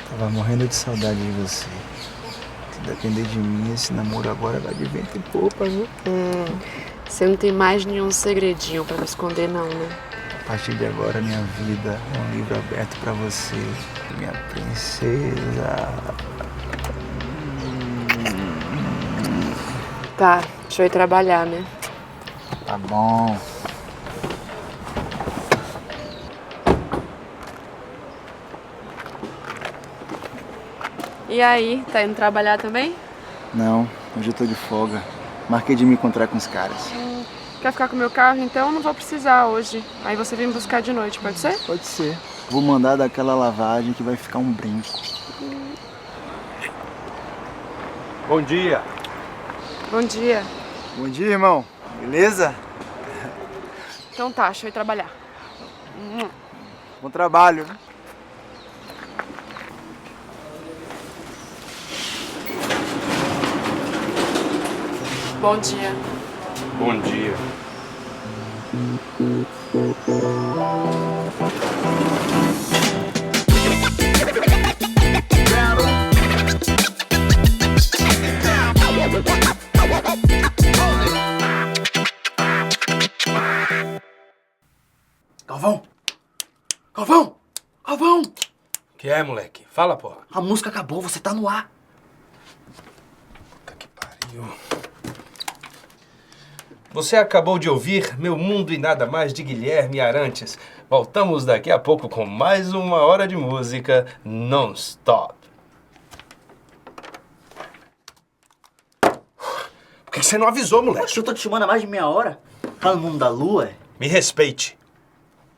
Tava morrendo de saudade de você. Se depender de mim, esse namoro agora vai de vento em popa, viu? Você não tem mais nenhum segredinho pra me esconder, não, né? A partir de agora, minha vida é um livro aberto pra você, minha princesa. Tá, deixa eu ir trabalhar, né? Tá bom. E aí, tá indo trabalhar também? Não, hoje eu tô de folga. Marquei de me encontrar com os caras. Quer ficar com o meu carro? Então não vou precisar hoje. Aí você vem me buscar de noite, pode ser? Pode ser. Vou mandar daquela lavagem que vai ficar um brinco. Bom dia. Bom dia. Bom dia, irmão. Beleza? Então tá, deixa eu ir trabalhar. Bom trabalho. Bom dia. Bom dia. Galvão! Galvão! Galvão! Que é, moleque? Fala, porra. A música acabou, você tá no ar. Puta que pariu. Você acabou de ouvir Meu Mundo e Nada Mais de Guilherme Arantes. Voltamos daqui a pouco com mais uma hora de música non-stop. Por que você não avisou, moleque? Oxe, eu tô te chamando há mais de meia hora. Tá no mundo da lua, é? Me respeite.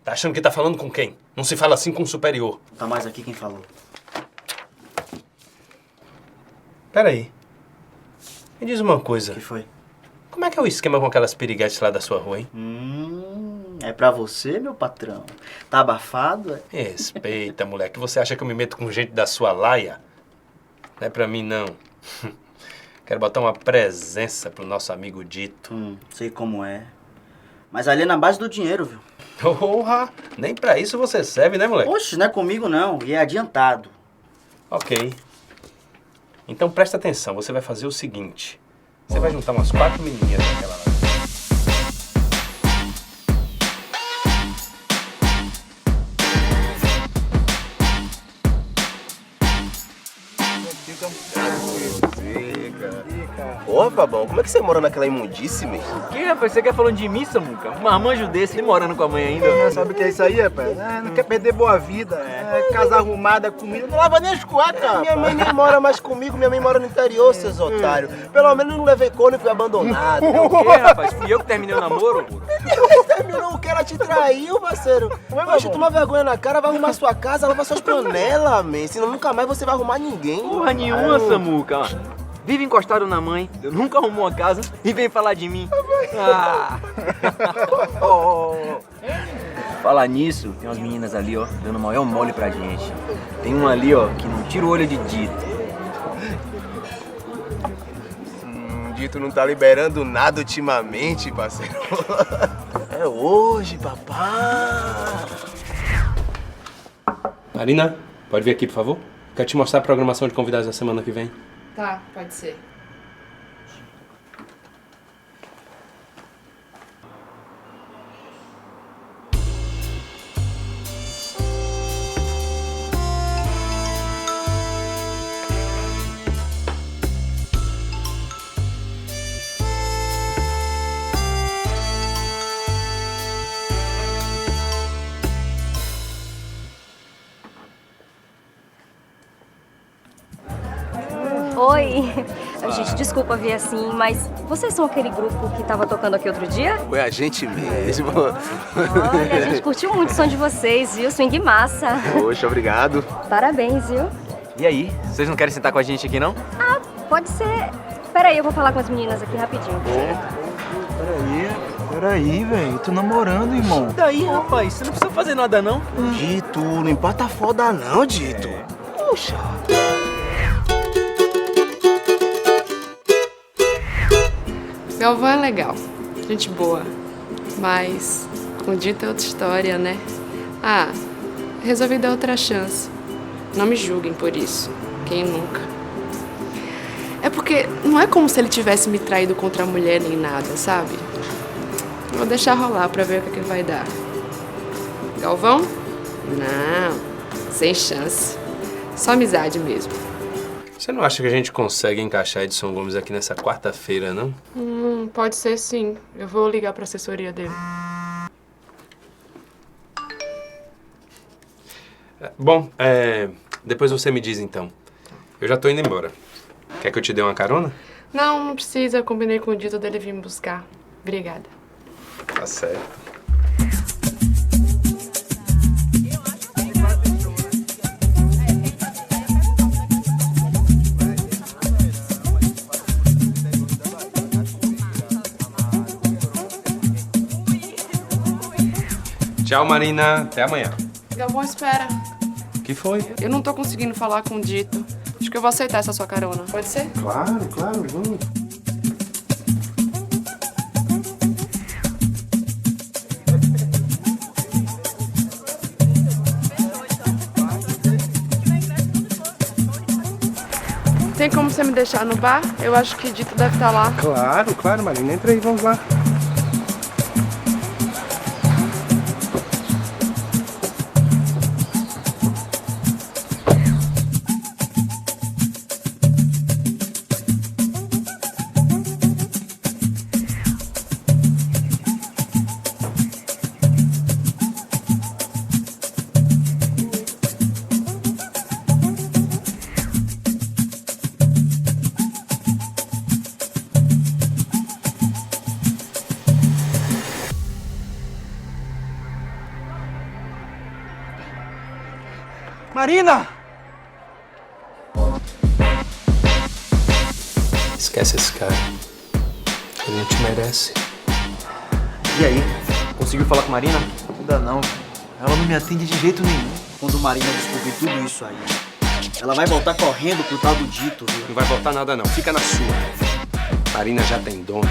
Tá achando que tá falando com quem? Não se fala assim com um superior. Tá mais aqui quem falou. Peraí. Me diz uma coisa. O que foi? Como é que é o esquema com aquelas piriguetes lá da sua rua, hein? É pra você, meu patrão? Tá abafado, é? Respeita, moleque. Você acha que eu me meto com gente da sua laia? Não é pra mim, não. Quero botar uma presença pro nosso amigo Dito. Sei como é. Mas ali é na base do dinheiro, viu? Porra! Nem pra isso você serve, né, moleque? Oxe, não é comigo não, e é adiantado. Ok. Então presta atenção, você vai fazer o seguinte. Você vai juntar umas 4 menininhas daquela lá. Porra, Fabão, como é que você mora naquela imundice, mesmo? Que, rapaz? Você quer falando de mim, Samuca? Um marmanjo desse, ele morando com a mãe ainda. Sabe o que é isso aí, rapaz? Não quer perder boa vida. Casa arrumada, comida. Não lava nem as cuecas. Minha mãe nem mora mais comigo, minha mãe mora no interior, seus otários. Pelo menos não levei corno e fui abandonado. O quê, rapaz? Fui eu que terminei o namoro? Terminou o que ela te traiu, parceiro. Poxa, toma vergonha na cara, vai arrumar sua casa, lava suas panelas, man. Senão nunca mais você vai arrumar ninguém. Porra nenhuma, Samuca. Ó. Vive encostado na mãe, eu nunca arrumou uma casa e vem falar de mim. Ah. Falar nisso, tem umas meninas ali, ó, dando maior mole pra gente. Tem uma ali, ó, que não tira o olho de Dito. Dito não tá liberando nada ultimamente, parceiro. É hoje, papá. Marina, pode vir aqui, por favor? Quero te mostrar a programação de convidados da semana que vem. Tá, pode ser. Oi! Gente, desculpa vir assim, mas vocês são aquele grupo que tava tocando aqui outro dia? Foi a gente mesmo. Olha, a gente curtiu muito o som de vocês, viu? Swing massa. Poxa, obrigado. Parabéns, viu? E aí, vocês não querem sentar com a gente aqui, não? Ah, pode ser. Peraí, eu vou falar com as meninas aqui rapidinho. Peraí, velho. Tô namorando, irmão. E daí, rapaz? Você não precisa fazer nada, não? Dito, não importa a foda não, Dito. Poxa. Galvão é legal, gente boa, mas com o Dito é outra história, né? Ah, resolvi dar outra chance. Não me julguem por isso. Quem nunca? É porque não é como se ele tivesse me traído contra a mulher nem nada, sabe? Vou deixar rolar pra ver o que vai dar. Galvão? Não, sem chance. Só amizade mesmo. Você não acha que a gente consegue encaixar Edson Gomes aqui nessa quarta-feira, não? Pode ser sim. Eu vou ligar pra assessoria dele. Bom, depois você me diz então. Eu já tô indo embora. Quer que eu te dê uma carona? Não, não precisa. Eu combinei com o Dito dele vir me buscar. Obrigada. Tá certo. Tchau, Marina. Até amanhã. Galvão, espera. O que foi? Eu não tô conseguindo falar com o Dito. Acho que eu vou aceitar essa sua carona. Pode ser? Claro, vamos. Tem como você me deixar no bar? Eu acho que Dito deve estar lá. Claro, Marina. Entra aí, vamos lá. Marina! Esquece esse cara. Ele não te merece. E aí? Conseguiu falar com Marina? Ainda não. Ela não me atende de jeito nenhum. Quando Marina descobrir tudo isso aí, ela vai voltar correndo pro tal do Dito, viu? Não vai voltar nada não. Fica na sua. Marina já tem dono.